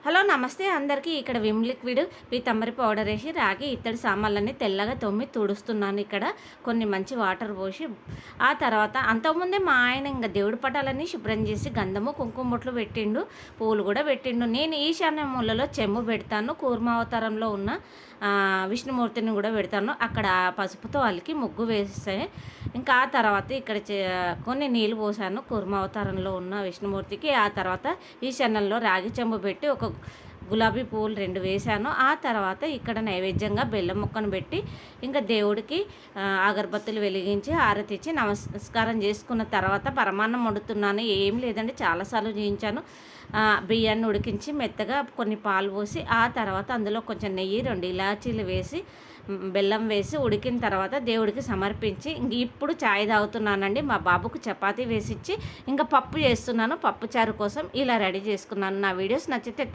Hello నమస్తే అందరికీ. ఇక్కడ విమ్ లిక్విడ్ పీతంబరి పౌడర్ వేసి రాగి ఇత్తడి సామాన్లన్నీ తెల్లగా తోమి తుడుస్తున్నాను. ఇక్కడ కొన్ని మంచి వాటర్ పోసి ఆ తర్వాత అంతకుముందే మా ఆయన ఇంకా దేవుడి పటాలన్నీ శుభ్రం చేసి గంధము కుంకుమ బొట్లు పెట్టిండు, పూలు కూడా పెట్టిండు. నేను ఈశాన్య మూలలో చెంబు పెడతాను, కూర్మావతారంలో ఉన్న విష్ణుమూర్తిని కూడా పెడతాను. అక్కడ పసుపుతో అలికి ముగ్గు వేస్తే ఇంకా ఆ తర్వాత ఇక్కడ కొన్ని నీళ్ళు పోసాను కూర్మావతారంలో ఉన్న విష్ణుమూర్తికి. ఆ తర్వాత ఈశాన్యంలో రాగి చెంబు పెట్టి ఒక గులాబీ పువ్వులు 2 వేశాను. ఆ తర్వాత ఇక్కడ నైవేద్యంగా బెల్లం ముక్కను పెట్టి ఇంకా దేవుడికి అగరబత్తులు వెలిగించి హారతి ఇచ్చి నమస్కారం చేసుకున్న తర్వాత పరమాన్నం వండుతున్నాను. ఏం లేదండి, చాలాసార్లు చేయించాను. బియ్యాన్ని ఉడికించి మెత్తగా కొన్ని పాలు పోసి ఆ తర్వాత అందులో కొంచెం నెయ్యి 2 ఇలాచీలు వేసి బెల్లం వేసి ఉడికిన తర్వాత దేవుడికి సమర్పించి ఇప్పుడు చాయ్ తాగుతున్నానండి. మా బాబుకు చపాతీ వేసిచ్చి ఇంకా పప్పు చేస్తున్నాను. పప్పు చారు కోసం ఇలా రెడీ చేసుకున్నాను. నా వీడియోస్ నచ్చితే